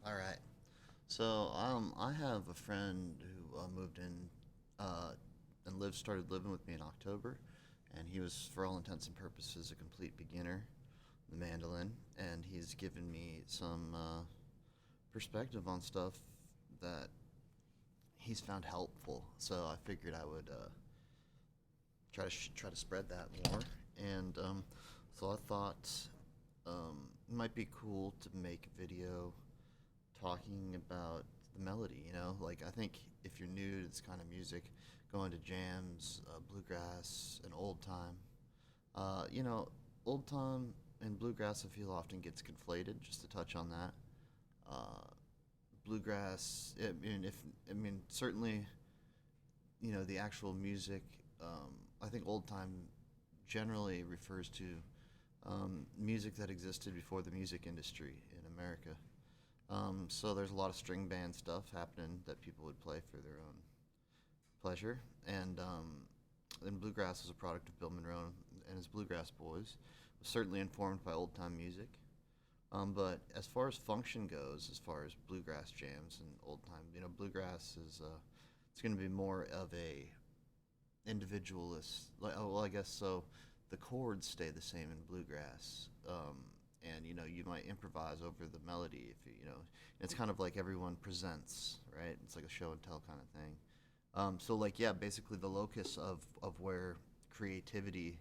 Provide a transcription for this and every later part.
All right. So, I have a friend who moved in and started living with me in October, and he was, for all intents and purposes, a complete beginner, in the mandolin, and he's given me some perspective on stuff that he's found helpful. So I figured I would try to spread that more, and so I thought it might be cool to make a video talking about the melody. Like I think if you're new to this kind of music, going to jams, bluegrass, and old time, old time and bluegrass I feel often gets conflated. Just to touch on that, uh, bluegrass. I mean, certainly, the actual music. I think old time generally refers to music that existed before the music industry in America. So there's a lot of string band stuff happening that people would play for their own pleasure, and bluegrass is a product of Bill Monroe and his Bluegrass Boys. Was certainly informed by old time music, but as far as function goes, as far as bluegrass jams and old time, bluegrass is it's going to be more of a individualist. Like, oh, well, I guess so. The chords stay the same in bluegrass, and you might improvise over the melody if it's kind of like everyone presents, right? It's like a show and tell kind of thing. So like yeah, basically the locus of where creativity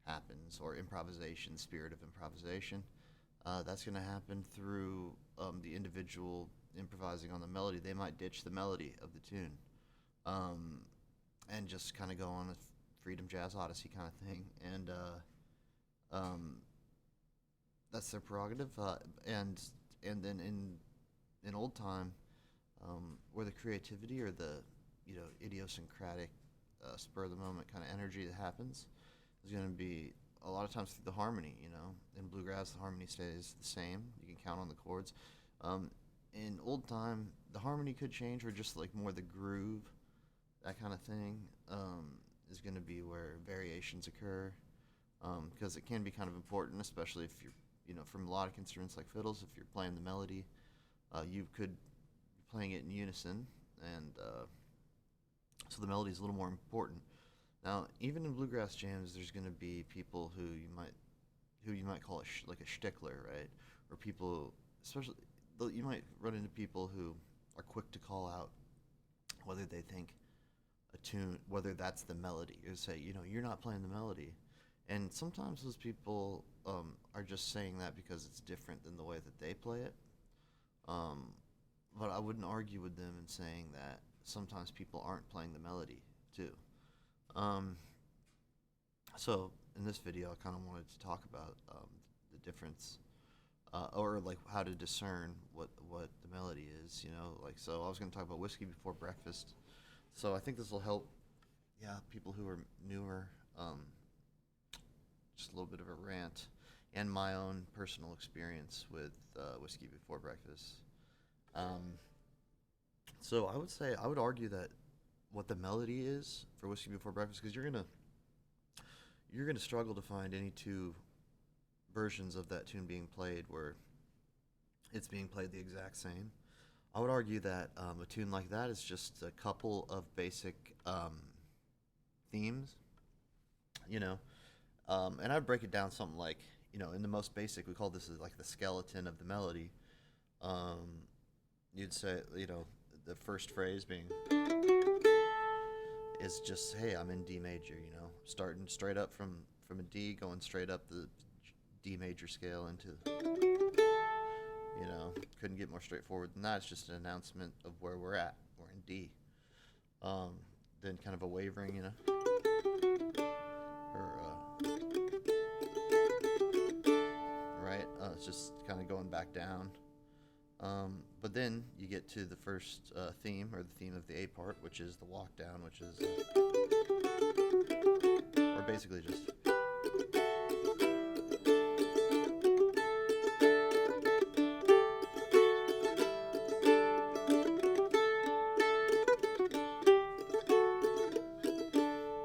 happens or improvisation, spirit of improvisation, that's going to happen through the individual improvising on the melody. They might ditch the melody of the tune, um, and just kind of go on a Freedom Jazz Odyssey kind of thing, and um, that's their prerogative. And then in old time, where the creativity or the idiosyncratic spur of the moment kind of energy that happens is going to be a lot of times through the harmony. In bluegrass, the harmony stays the same. You can count on the chords. In old time, the harmony could change, or just like more the groove, that kind of thing, is going to be where variations occur, because it can be kind of important, especially if you're, from melodic instruments like fiddles. If you're playing the melody, you could be playing it in unison, and so the melody is a little more important. Now, even in bluegrass jams, there's going to be people who you might call like a shtickler, right? Or people, especially you might run into people who are quick to call out whether they think a tune, whether that's the melody, or say, you're not playing the melody. And sometimes those people are just saying that because it's different than the way that they play it. Um, but I wouldn't argue with them in saying that sometimes people aren't playing the melody too. Um, so in this video, I kind of wanted to talk about the difference, or like how to discern what the melody is. Like, so I was going to talk about Whiskey Before Breakfast. So I think this will help, yeah, people who are newer. Just a little bit of a rant, and my own personal experience with Whiskey Before Breakfast. Um, so I would argue that what the melody is for Whiskey Before Breakfast, because you're gonna struggle to find any two versions of that tune being played where it's being played the exact same. I would argue that a tune like that is just a couple of basic themes, you know, and I'd break it down something like, in the most basic, we call this like the skeleton of the melody. Um, you'd say, the first phrase being is just, hey, I'm in D major, starting straight up from a D, going straight up the D major scale into, couldn't get more straightforward than that. It's just an announcement of where we're at. We're in D. Um, then kind of a wavering, or right? It's just kind of going back down. But then you get to the first theme, or the theme of the A part, which is the walk down, which is, or basically just.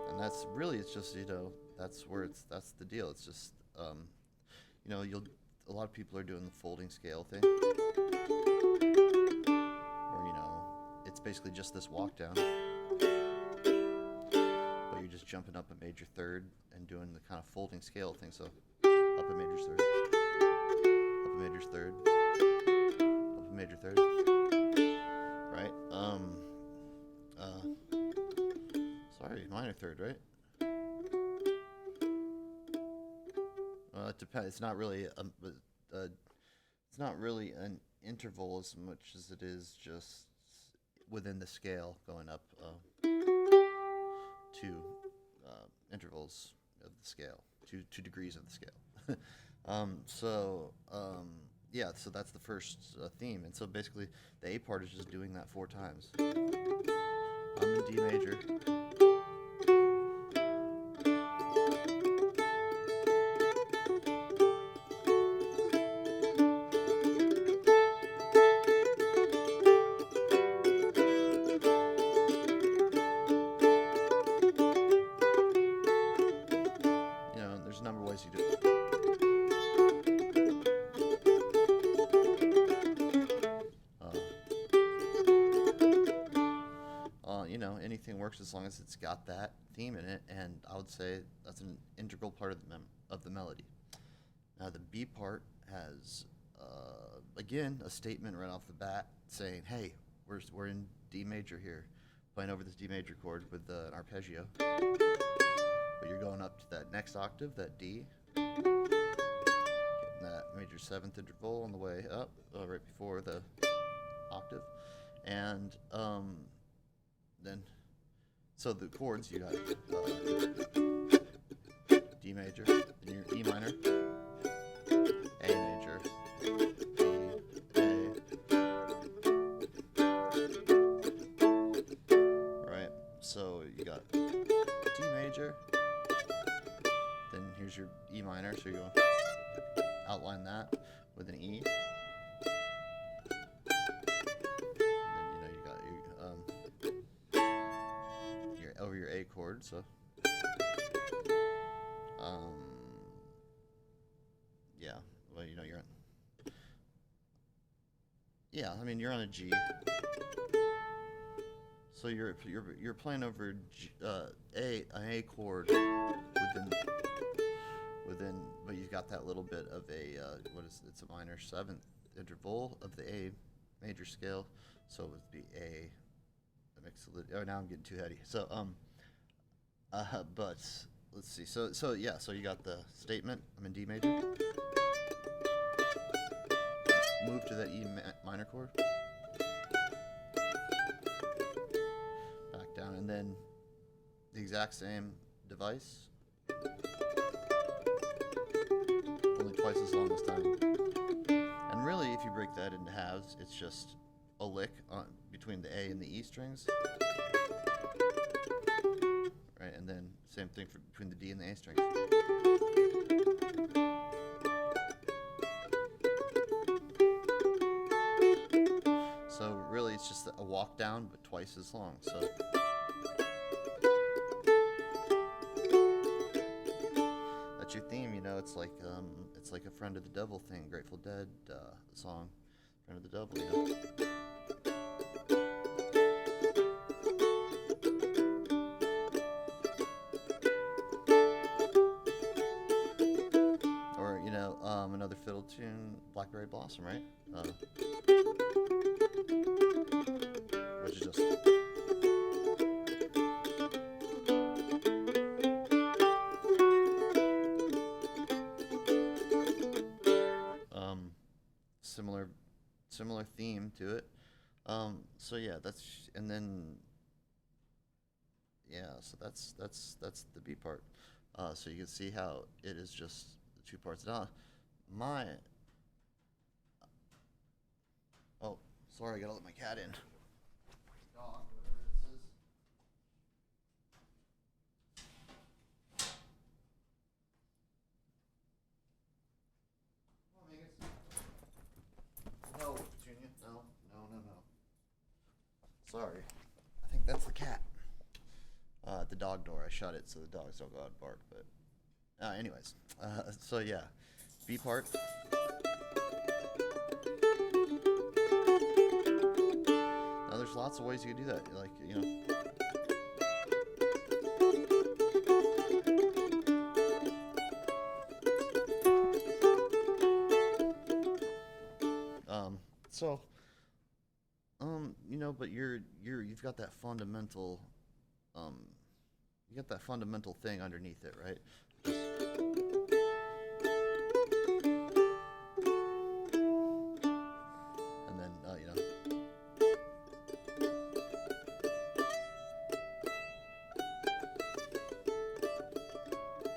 And that's really, it's just, that's the deal. It's just, a lot of people are doing the folding scale thing. basically just this walk down, but you're just jumping up a major third and doing the kind of folding scale thing. So up a major third, up a major third, up a major third, right? Sorry, minor third, right? It depends. It's not really it's not really an interval as much as it is just within the scale going up two intervals of the scale, two degrees of the scale. Yeah, so that's the first theme, and so basically the A part is just doing that 4 times. I'm in D major. You know, there's a number of ways you do it. You know, anything works as long as it's got that theme in it, and I would say that's an integral part of the melody. Now the B part has, again, a statement right off the bat saying, "Hey, we're in D major here, playing over this D major chord with an arpeggio, but you're going up to that next octave, that D, hitting that major 7th interval on the way up, right before the octave, and then." So the chords, you got D major, then your E minor, A major, D, A, right? So you got D major, then here's your E minor, so you're going to outline that with an E. Over your A chord, so yeah, well, you know, you're on, yeah, I mean, you're on a G, so you're playing over G, an A chord within, but you've got that little bit of a it's a minor 7th interval of the A major scale, so it would be A. Oh, now I'm getting too heady. So, but let's see. So yeah. So you got the statement. I'm in D major. Move to that E minor chord. Back down, and then the exact same device. Only twice as long this time. And really, if you break that into halves, it's just a lick between the A and the E strings, right? And then same thing between the D and the A strings. So really, it's just a walk down, but twice as long. So that's your theme. You know, it's like a Friend of the Devil thing, Grateful Dead song, Friend of the Devil. You know. Another fiddle tune, Blackberry Blossom, right? Which is just similar theme to it. So yeah, and then yeah, so that's the B part. So you can see how it is just the 2 parts. Now, oh, sorry, I gotta let my cat in. Dog, whatever this is. Come on, Megan. No, Petunia. No. Sorry. I think that's the cat. The dog door. I shut it so the dogs don't go out and bark. But anyways, so yeah, B part. Now there's lots lots of ways you can do that. Like, so, but you've got that fundamental, um, you got that fundamental thing underneath it, right? And then,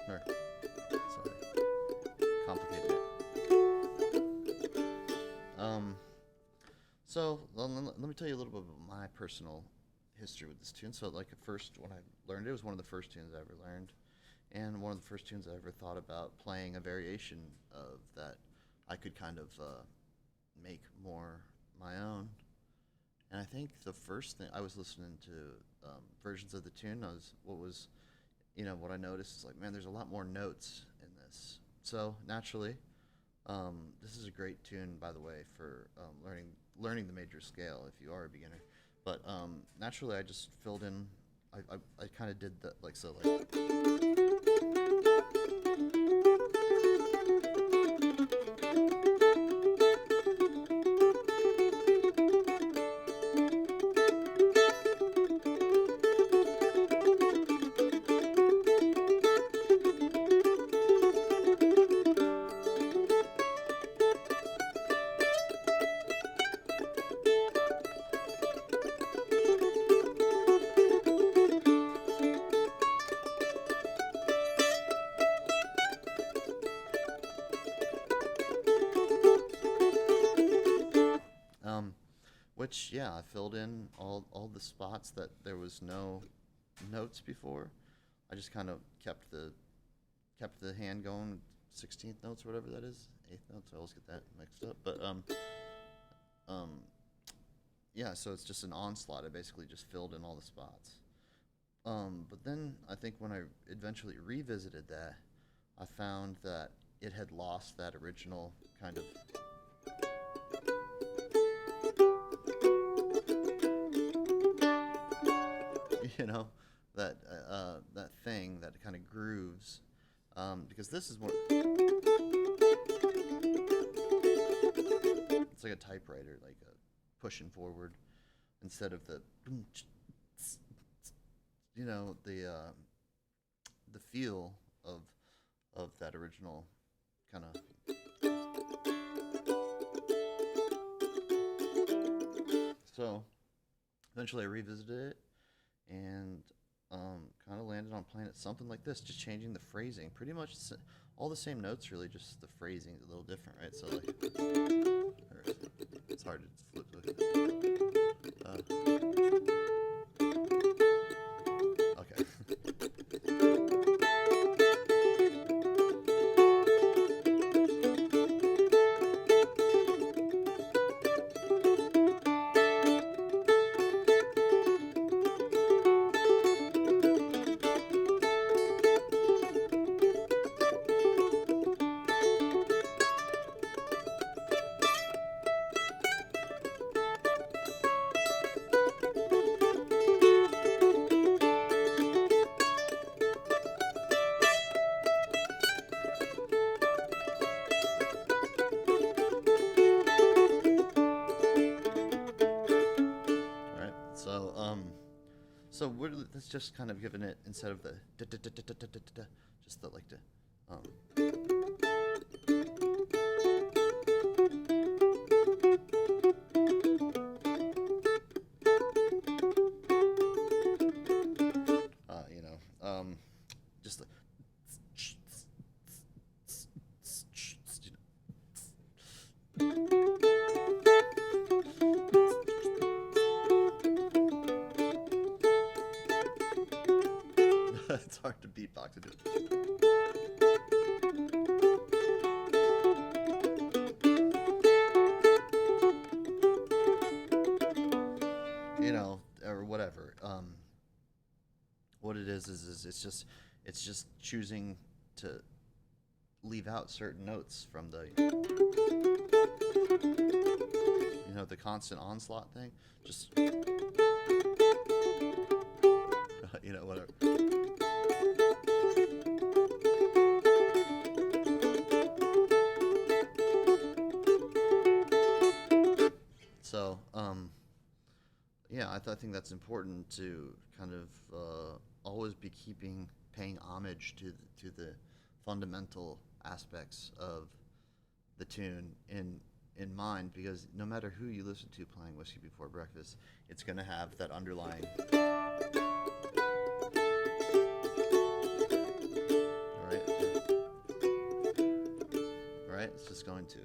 or, sorry, complicated it. So let me tell you a little bit about my personal history with this tune. So, like, at first, when I learned it, it was one of the first tunes I ever learned, and one of the first tunes I ever thought about playing a variation of that I could kind of make more my own. And I think the first thing I was listening to versions of the tune, what I noticed is, like, man, there's a lot more notes in this. So naturally, this is a great tune, by the way, for learning the major scale if you are a beginner. But naturally, I just filled in. I kind of did that, like, so, like. Which, yeah, I filled in all the spots that there was no notes before. I just kind of kept the hand going, 16th notes or whatever that is, 8th notes. I always get that mixed up. But yeah, so it's just an onslaught. I basically just filled in all the spots. But then I think when I eventually revisited that, I found that it had lost that original kind of. That thing that kind of grooves, because this is more. It's like a typewriter, like pushing forward, instead of the. The feel of that original kind of. So, eventually I revisited it. And kind of landed on playing it something like this, just changing the phrasing. Pretty much all the same notes, really, just the phrasing is a little different, right? So, like, it's hard to flip. Okay. So that's just kind of giving it, instead of the just the like the just the it's hard to beatbox to do it. Or whatever. What it is it's just choosing to leave out certain notes from the. the constant onslaught thing. Just whatever. So, yeah, I think that's important to kind of always be paying homage to the fundamental aspects of the tune in mind, because no matter who you listen to playing Whiskey Before Breakfast, it's going to have that underlying. All right, right. It's just going to.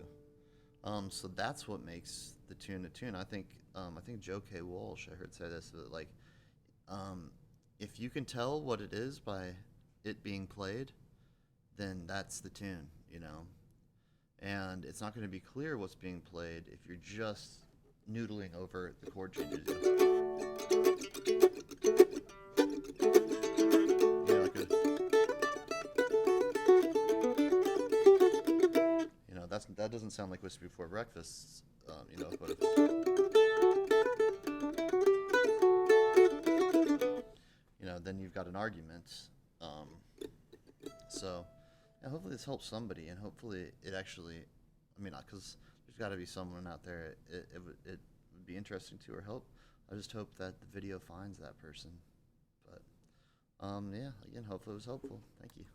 So that's what makes the tune a tune. I think Joe K. Walsh, I heard say this, that like, if you can tell what it is by it being played, then that's the tune, And it's not going to be clear what's being played if you're just noodling over the chord changes. That doesn't sound like Whiskey Before Breakfast, but then you've got an argument. So, yeah, hopefully this helps somebody, and hopefully it actually, because there's got to be someone out there it would be interesting to or help. I just hope that the video finds that person. But, yeah, again, hopefully it was helpful. Thank you.